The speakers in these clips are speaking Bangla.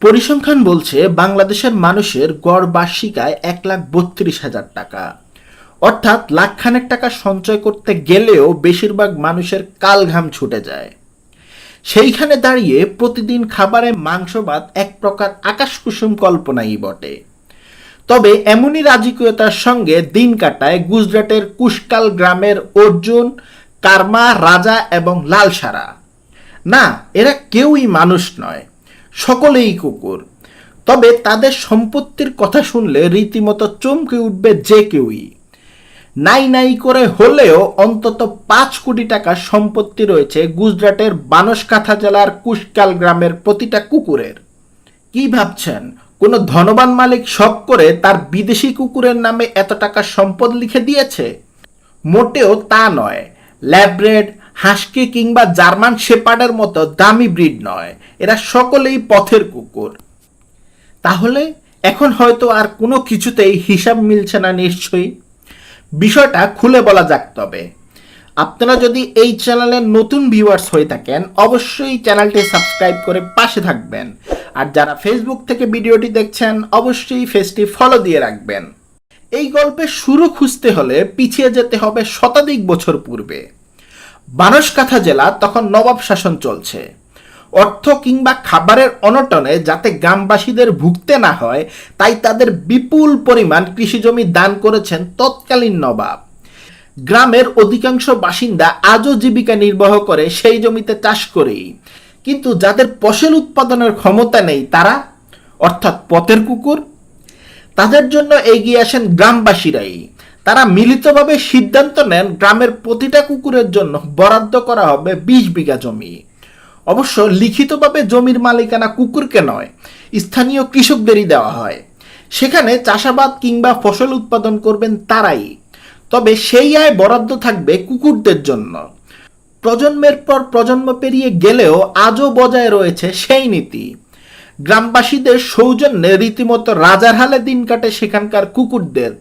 পরিসংখ্যান বলছে বাংলাদেশের মানুষের গড় বার্ষিক আয় 1,32,000 টাকা। অর্থাৎ লাখখানেক টাকা সঞ্চয় করতে গেলেও বেশিরভাগ মানুষের কালঘাম ছুটে যায়। সেইখানে দাঁড়িয়ে প্রতিদিন খাবারে মাংস ভাত এক প্রকার আকাশকুসুম কল্পনাই বটে। তবে এমনই রাজকীয়তার সঙ্গে দিন কাটায় গুজরাটের কুশকাল গ্রামের অর্জুন, কারমা, রাজা এবং লালসারা। না, এরা কেউই মানুষ নয়, সকলেই কুকুর। তবে তাদের সম্পত্তির কথা শুনলে রীতিমতো চমকে উঠবে যে কেউই। নাই নাই করে হলেও অন্তত 5 কোটি টাকার সম্পত্তি রয়েছে গুজরাটের বানসকাথা জেলার কুশকাল গ্রামের প্রতিটা কুকুরের। কি ভাবছেন কোনো ধনবান মালিক শখ করে তার বিদেশি কুকুরের নামে এত টাকার সম্পদ লিখে দিয়েছে? মোটেও তা নয়। ল্যাব্রেড, হাস্কি কিংবা জার্মান শেপার্ডের মতো দামি ব্রিড নয়, এরা সকলেই পথের কুকুর। তাহলে এখন হয়তো আর কোনো কিছুতেই হিসাব মিলছে না নিশ্চয়ই। বিষয়টা খুলে বলা যাক। তবে আপনারা যদি এই চ্যানেলের নতুন ভিউয়ার্স হয়ে থাকেন অবশ্যই চ্যানেলটি সাবস্ক্রাইব করে পাশে থাকবেন, আর যারা ফেসবুক থেকে ভিডিওটি দেখছেন অবশ্যই পেজটি ফলো দিয়ে রাখবেন। এই গল্পের শুরু খুঁজতে হলে পিছিয়ে যেতে হবে শতাধিক বছর পূর্বে। বানসকাথা জেলা তখন নবাব শাসন চলছে। অর্থ কিংবা খাবারের অনটনে যাতে গ্রামবাসীদের ভুগতে না হয় তাই তাদের বিপুল পরিমাণ কৃষিজমি দান করেছেন তৎকালীন নবাব। গ্রামের অধিকাংশ বাসিন্দা আজও জীবিকা নির্বাহ করে সেই জমিতে চাষ করেই। কিন্তু যাদের ফসল উৎপাদনের ক্ষমতা নেই তারা, অর্থাৎ পথের কুকুর, তাদের জন্য এগিয়ে আসেন গ্রামবাসীরাই। তারা মিলিতভাবে সিদ্ধান্ত নেন গ্রামের প্রতিটা কুকুরের জন্য বরাদ্দ করা হবে 20 বিঘা জমি। অবশ্য লিখিতভাবে জমির মালিকানা কুকুরকে নয়, স্থানীয় কৃষকদেরই দেওয়া হয়। সেখানে চাষাবাদ কিংবা ফসল উৎপাদন করবেন তারাই। তবে সেই আয় বরাদ্দ থাকবে কুকুরদের জন্য। প্রজন্মের পর প্রজন্ম পেরিয়ে গেলেও আজও বজায় রয়েছে সেই নীতি। গ্রামবাসীদের সৌজন্যে রীতিমতো রাজার হালে দিন কাটে সেখানকার কুকুরদের।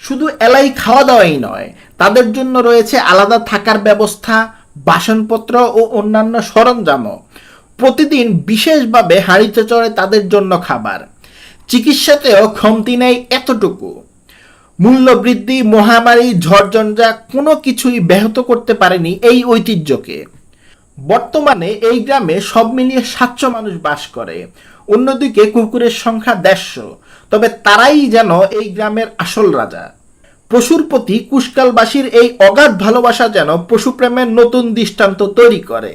শুধু এলাই খাওয়া দাওয়াই নয়, তাদের জন্য রয়েছে আলাদা থাকার ব্যবস্থা, বাসনপত্র ও অন্যান্য সরঞ্জামও। প্রতিদিন বিশেষভাবে হাঁড়িতে চড়ে তাদের জন্য খাবার। চিকিৎসাতেও কমতি নেই এতটুকু। মূল্যবৃদ্ধি, মহামারী, ঝড়ঝঞ্ঝা কোনো কিছুই ব্যাহত করতে পারেনি এই ঐতিহ্যকে। বর্তমানে এই গ্রামে সব মিলিয়ে 700 মানুষ বাস করে। অন্যদিকে কুকুরের সংখ্যা 150। তবে তারাই যেন এই গ্রামের আসল রাজা। পশুর প্রতি কুশকালবাসীর এই অগাধ ভালোবাসা যেন পশুপ্রেমের নতুন দৃষ্টান্ত তৈরি করে।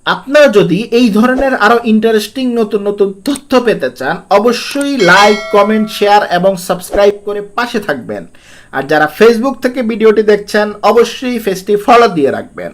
আপনারা যদি এই ধরনের আরো ইন্টারেস্টিং নতুন নতুন তথ্য পেতে চান অবশ্যই লাইক, কমেন্ট, শেয়ার এবং সাবস্ক্রাইব করে পাশে থাকবেন। আর যারা ফেসবুক থেকে ভিডিওটি দেখছেন অবশ্যই পেজটি ফলো দিয়ে রাখবেন।